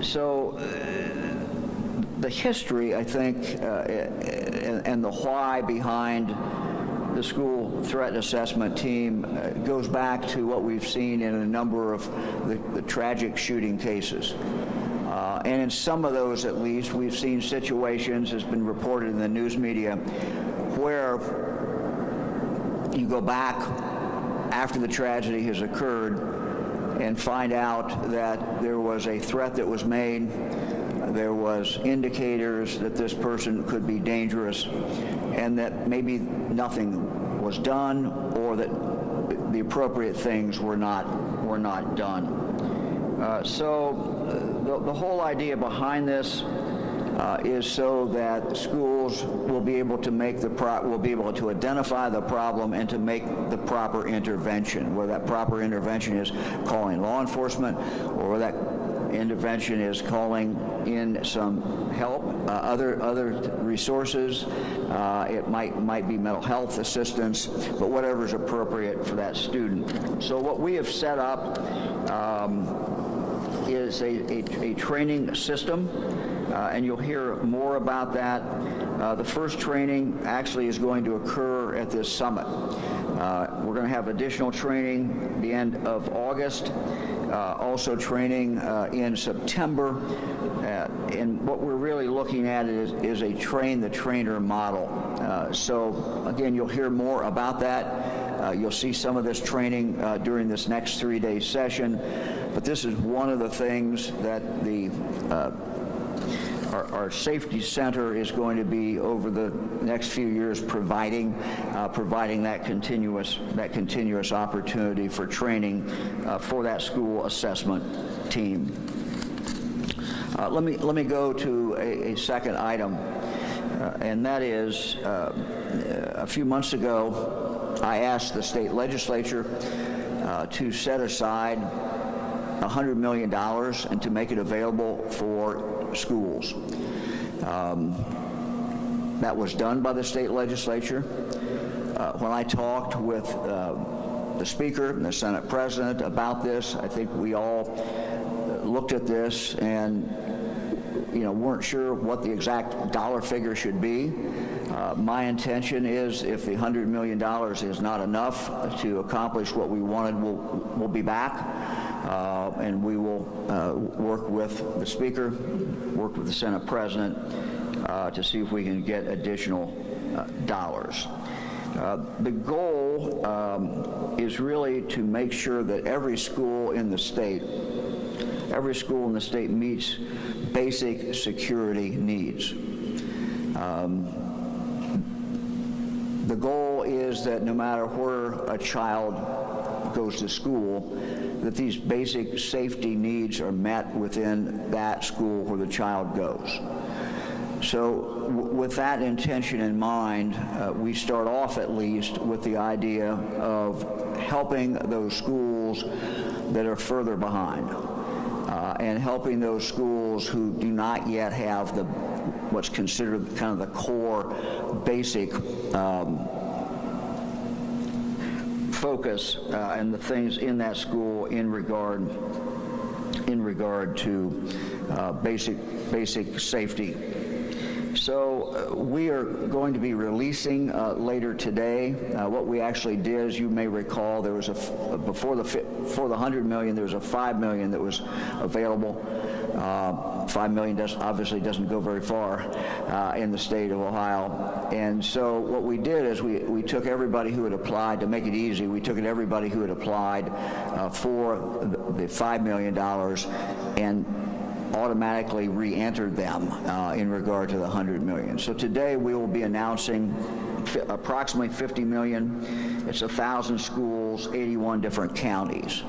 So the history, I think, and the why behind the school threat assessment team goes back to what we've seen in a number of the tragic shooting cases. And in some of those, at least, we've seen situations, as been reported in the news media, where you go back after the tragedy has occurred and find out that there was a threat that was made, there was indicators that this person could be dangerous, and that maybe nothing was done, or that the appropriate things were not done. So the whole idea behind this is so that schools will be able to identify the problem and to make the proper intervention. Where that proper intervention is calling law enforcement, or that intervention is calling in some help, other resources. It might be mental health assistance, but whatever is appropriate for that student. So what we have set up is a training system, and you'll hear more about that. The first training actually is going to occur at this summit. We're going to have additional training the end of August, also training in September, and what we're really looking at is a train-the-trainer model. So again, you'll hear more about that. You'll see some of this training during this next 3-day session, but this is one of the things that our safety center is going to be over the next few years providing that continuous opportunity for training for that school assessment team. Let me go to a second item, and that is a few months ago I asked the state legislature to set aside $100 million and to make it available for schools. That was done by the state legislature. When I talked with the Speaker and the Senate President about this, I think we all looked at this and weren't sure what the exact dollar figure should be. My intention is, if the $100 million is not enough to accomplish what we wanted, we'll be back. And we will work with the Speaker, work with the Senate President to see if we can get additional dollars. The goal is really to make sure that every school in the state meets basic security needs. The goal is that no matter where a child goes to school, that these basic safety needs are met within that school where the child goes. So with that intention in mind, we start off at least with the idea of helping those schools that are further behind, and helping those schools who do not yet have what's considered kind of the core basic focus and the things in that school in regard to basic safety. So we are going to be releasing later today. What we actually did, as you may recall, there was before the $100 million, there was a $5 million that was available. $5 million obviously doesn't go very far in the state of Ohio. And so what we did is we took everybody who had applied, to make it easy, we took everybody who had applied for the $5 million and automatically re-entered them in regard to the $100 million. So today we will be announcing approximately $50 million. It's 1,000 schools, 81 different counties.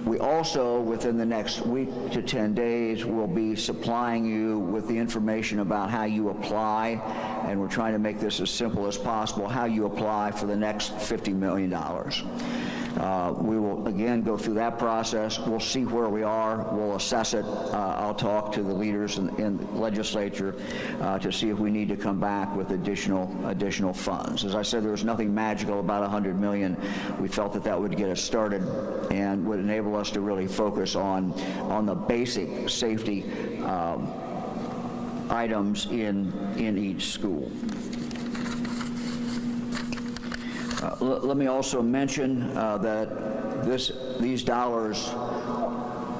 We also, within the next week to 10 days, will be supplying you with the information about how you apply, and we're trying to make this as simple as possible, how you apply for the next $50 million. We will again go through that process. We'll see where we are. We'll assess it. I'll talk to the leaders in the legislature to see if we need to come back with additional funds. As I said, there was nothing magical about $100 million. We felt that would get us started and would enable us to really focus on the basic safety items in each school. Let me also mention that these dollars,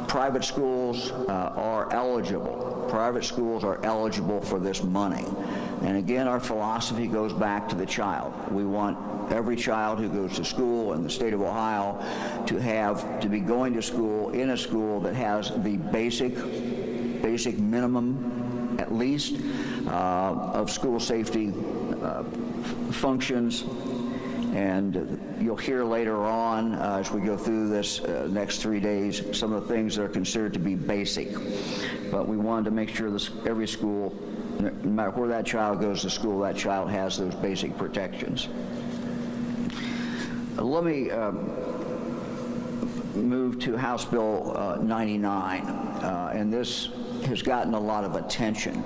private schools are eligible. Private schools are eligible for this money. And again, our philosophy goes back to the child. We want every child who goes to school in the state of Ohio to be going to school in a school that has the basic minimum, at least, of school safety functions. And you'll hear later on, as we go through this next 3 days, some of the things that are considered to be basic. But we wanted to make sure every school, no matter where that child goes to school, that child has those basic protections. Let me move to House Bill 99, and this has gotten a lot of attention.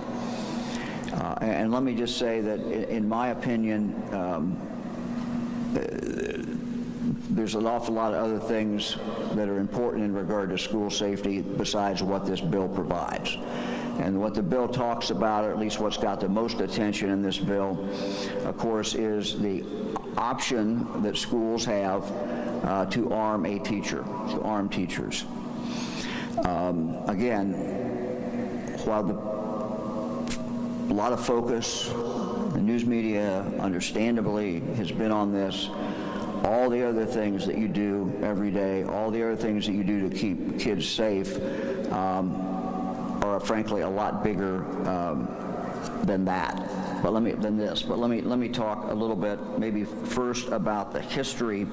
And let me just say that, in my opinion, there's an awful lot of other things that are important in regard to school safety besides what this bill provides. And what the bill talks about, or at least what's got the most attention in this bill, of course, is the option that schools have to arm a teacher, to arm teachers. Again, while a lot of focus, the news media, understandably, has been on this, all the other things that you do every day, all the other things that you do to keep kids safe are frankly a lot bigger than that. But let me talk a little bit, maybe first, about the history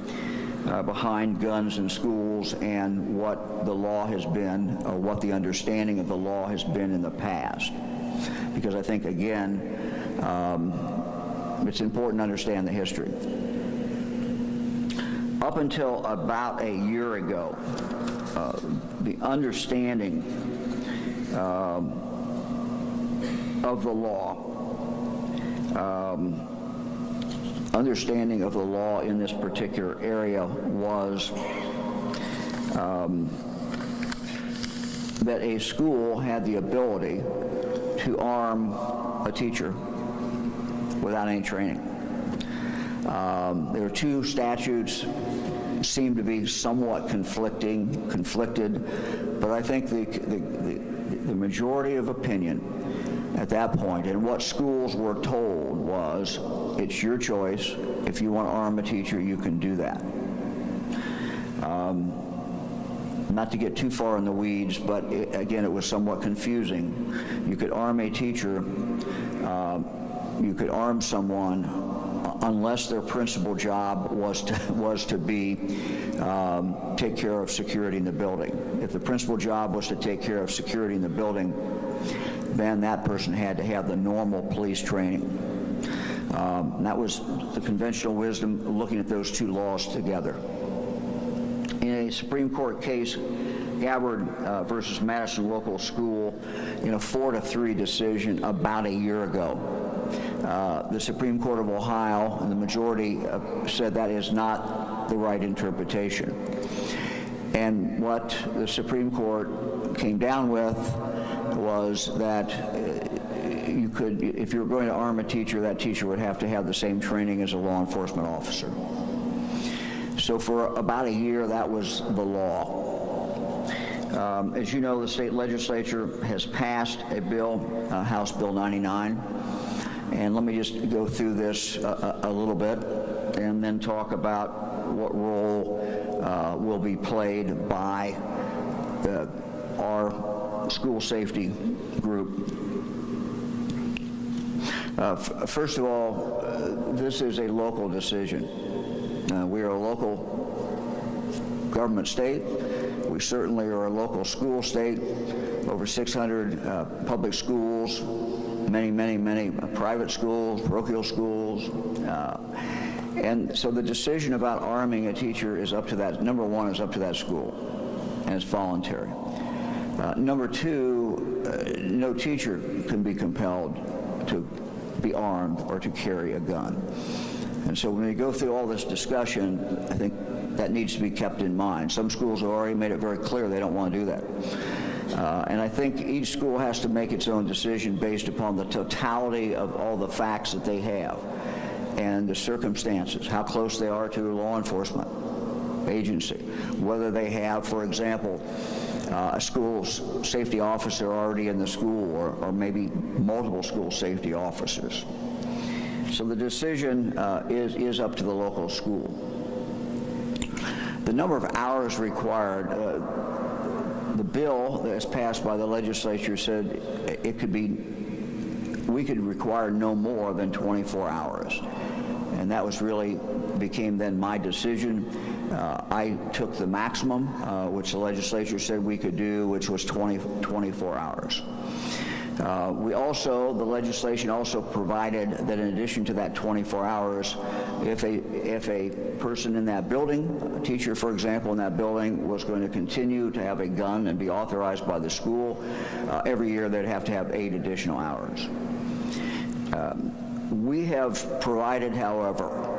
behind guns in schools and what the law has been, or what the understanding of the law has been in the past. Because I think, again, it's important to understand the history. Up until about a year ago, the understanding of the law, in this particular area was that a school had the ability to arm a teacher without any training. There are two statutes seem to be somewhat conflicted, but I think the majority of opinion at that point, and what schools were told, was it's your choice. If you want to arm a teacher, you can do that. Not to get too far in the weeds, but again, it was somewhat confusing. You could arm a teacher, you could arm someone unless their principal job was to take care of security in the building. If the principal job was to take care of security in the building, then that person had to have the normal police training. That was the conventional wisdom, looking at those two laws together. In a Supreme Court case, Gabbard versus Madison Local School, in a 4-3 decision about a year ago, the Supreme Court of Ohio and the majority said that is not the right interpretation. And what the Supreme Court came down with was that you could, if you were going to arm a teacher, that teacher would have to have the same training as a law enforcement officer. So for about a year, that was the law. As you know, the state legislature has passed a bill, House Bill 99, and let me just go through this a little bit and then talk about what role will be played by our school safety group. First of all, this is a local decision. We are a local government state. We certainly are a local school state. Over 600 public schools, many private schools, parochial schools. And so the decision about arming a teacher is up to that, number one, is up to that school, and it's voluntary. Number two, no teacher can be compelled to be armed or to carry a gun. And so when we go through all this discussion, I think that needs to be kept in mind. Some schools have already made it very clear they don't want to do that. And I think each school has to make its own decision based upon the totality of all the facts that they have and the circumstances, how close they are to a law enforcement agency, whether they have, for example, a school safety officer already in the school, or maybe multiple school safety officers. So the decision is up to the local school. The number of hours required, the bill that's passed by the legislature said it could be, we could require no more than 24 hours. And that was really, became then my decision. I took the maximum, which the legislature said we could do, which was 24 hours. The legislation also provided that in addition to that 24 hours, if a person in that building, a teacher, for example, in that building was going to continue to have a gun and be authorized by the school, every year they'd have to have 8 additional hours. We have provided, however,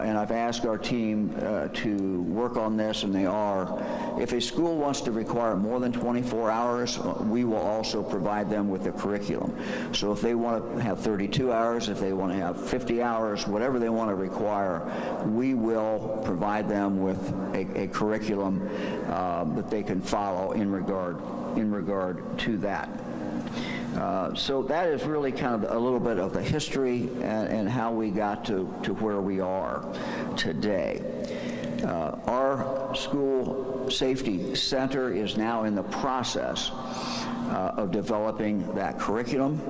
and I've asked our team to work on this, and they are, if a school wants to require more than 24 hours, we will also provide them with a curriculum. So if they want to have 32 hours, if they want to have 50 hours, whatever they want to require, we will provide them with a curriculum that they can follow in regard to that. So that is really kind of a little bit of the history and how we got to where we are today. Our school safety center is now in the process of developing that curriculum.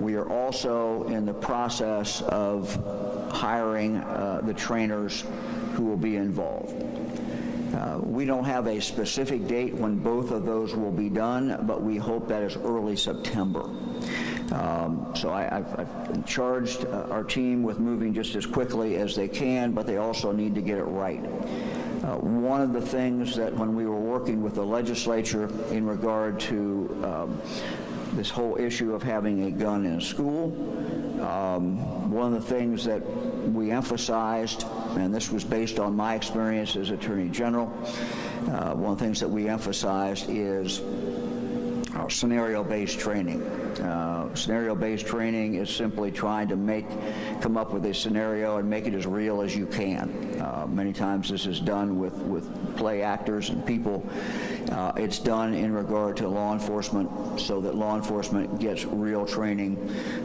We are also in the process of hiring the trainers who will be involved. We don't have a specific date when both of those will be done, but we hope that is early September. So I've charged our team with moving just as quickly as they can, but they also need to get it right. One of the things that when we were working with the legislature in regard to this whole issue of having a gun in a school, one of the things that we emphasized, and this was based on my experience as Attorney General, one of the things that we emphasized is scenario-based training. Scenario-based training is simply trying to come up with a scenario and make it as real as you can. Many times this is done with play actors and people. It's done in regard to law enforcement so that law enforcement gets real training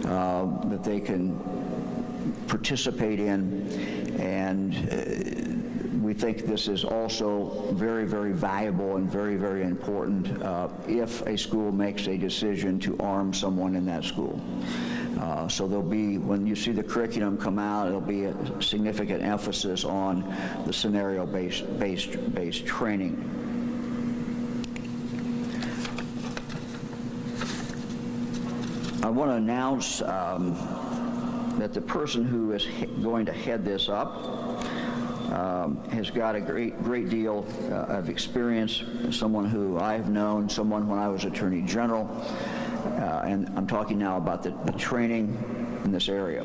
that they can participate in, and we think this is also very, very valuable and very, very important if a school makes a decision to arm someone in that school. So there'll be, when you see the curriculum come out, there'll be a significant emphasis on the scenario-based training. I want to announce that the person who is going to head this up has got a great deal of experience, someone who I've known, someone when I was Attorney General, and I'm talking now about the training in this area.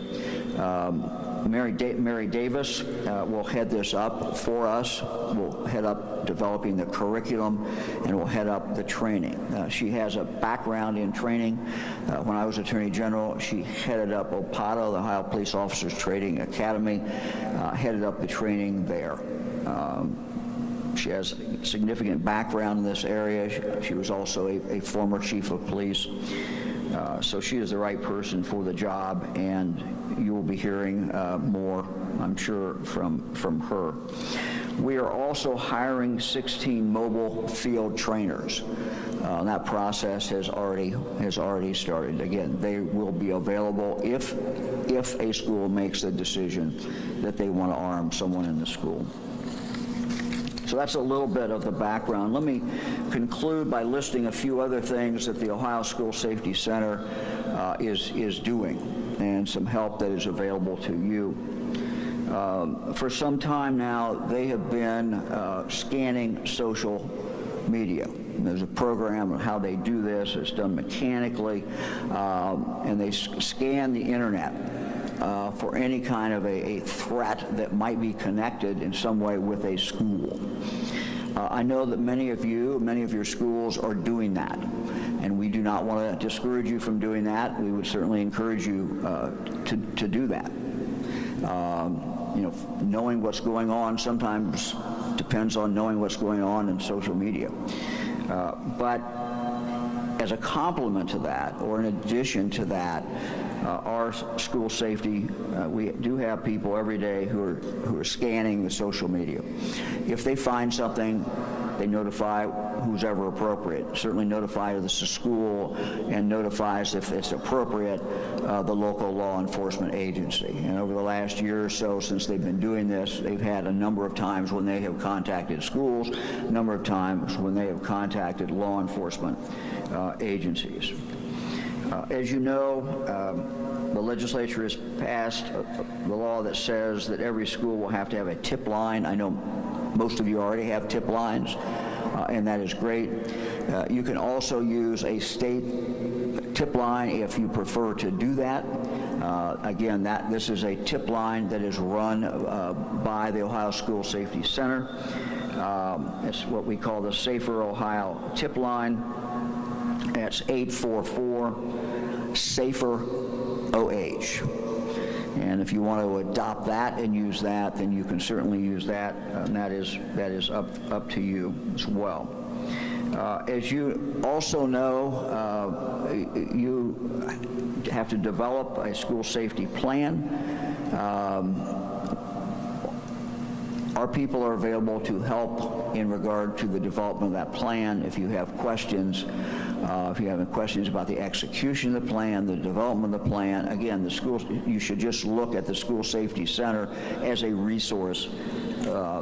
Mary Davis will head this up for us, will head up developing the curriculum, and will head up the training. She has a background in training. When I was Attorney General, she headed up OPATA, the Ohio Police Officers Training Academy, headed up the training there. She has a significant background in this area. She was also a former chief of police. So she is the right person for the job, and you will be hearing more, I'm sure, from her. We are also hiring 16 mobile field trainers. That process has already started. Again, they will be available if a school makes the decision that they want to arm someone in the school. So that's a little bit of the background. Let me conclude by listing a few other things that the Ohio School Safety Center is doing, and some help that is available to you. For some time now, they have been scanning social media. There's a program on how they do this. It's done mechanically, and they scan the internet for any kind of a threat that might be connected in some way with a school. I know that many of your schools are doing that, and we do not want to discourage you from doing that. We would certainly encourage you to do that. Knowing what's going on sometimes depends on knowing what's going on in social media. But as a complement to that, or in addition to that, our school safety, we do have people every day who are scanning the social media. If they find something, they notify who's ever appropriate. Certainly notify the school, and notifies, if it's appropriate, the local law enforcement agency. And over the last year or so, since they've been doing this, they've had a number of times when they have contacted schools, a number of times when they have contacted law enforcement agencies. As you know, the legislature has passed the law that says that every school will have to have a tip line. I know most of you already have tip lines, and that is great. You can also use a state tip line if you prefer to do that. Again, this is a tip line that is run by the Ohio School Safety Center. It's what we call the Safer Ohio tip line. That's 844-SAFER-OH. And if you want to adopt that and use that, then you can certainly use that, and that is up to you as well. As you also know, you have to develop a school safety plan. Our people are available to help in regard to the development of that plan. If you have questions, if you have any questions about the execution of the plan, the development of the plan, again, you should just look at the School Safety Center as a resource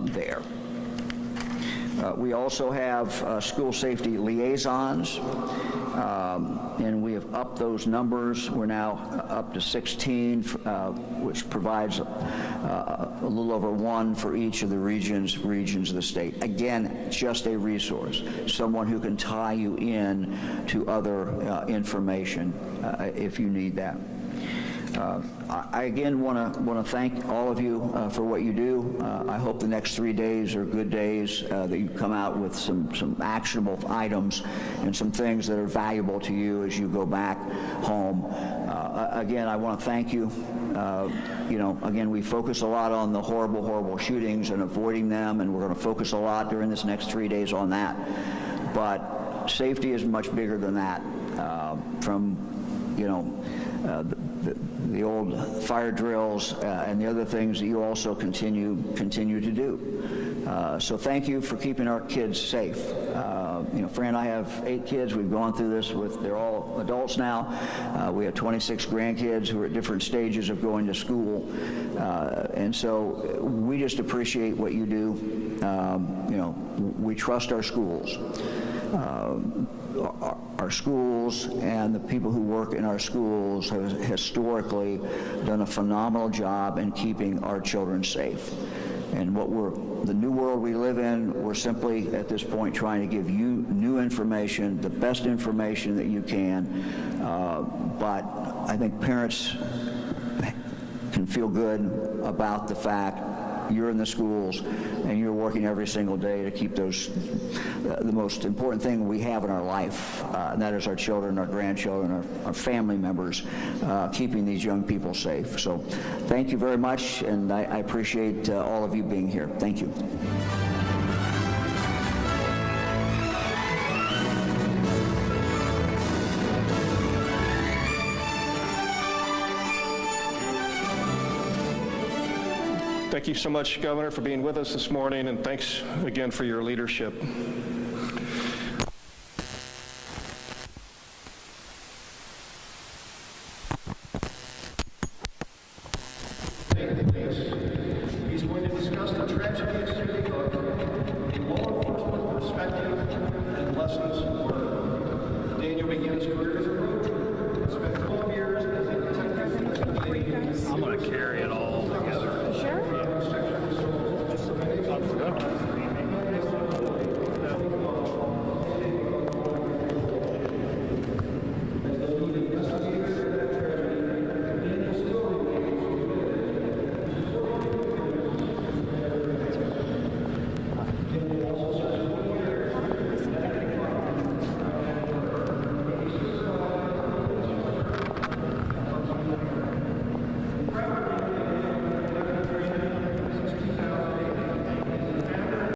there. We also have school safety liaisons, and we have upped those numbers. We're now up to 16, which provides a little over one for each of the regions of the state. Again, just a resource, someone who can tie you in to other information if you need that. I again want to thank all of you for what you do. I hope the next 3 days are good days, that you come out with some actionable items and some things that are valuable to you as you go back home. Again, I want to thank you. Again, we focus a lot on the horrible shootings and avoiding them, and we're going to focus a lot during this next 3 days on that. But safety is much bigger than that. The old fire drills and the other things that you also continue to do. So thank you for keeping our kids safe. Fran and I have 8 kids. We've gone through this they're all adults now. We have 26 grandkids who are at different stages of going to school. And so we just appreciate what you do. We trust our schools. Our schools and the people who work in our schools have historically done a phenomenal job in keeping our children safe. And the new world we live in, we're simply at this point trying to give you new information, the best information that you can. But I think parents can feel good about the fact you're in the schools and you're working every single day to keep those the most important thing we have in our life, and that is our children, our grandchildren, our family members, keeping these young people safe. So thank you very much, and I appreciate all of you being here. Thank you. Thank you so much, Governor, for being with us this morning, and thanks again for your leadership. He's going to discuss the tragedies of law enforcement perspective and lessons learned. Daniel began his career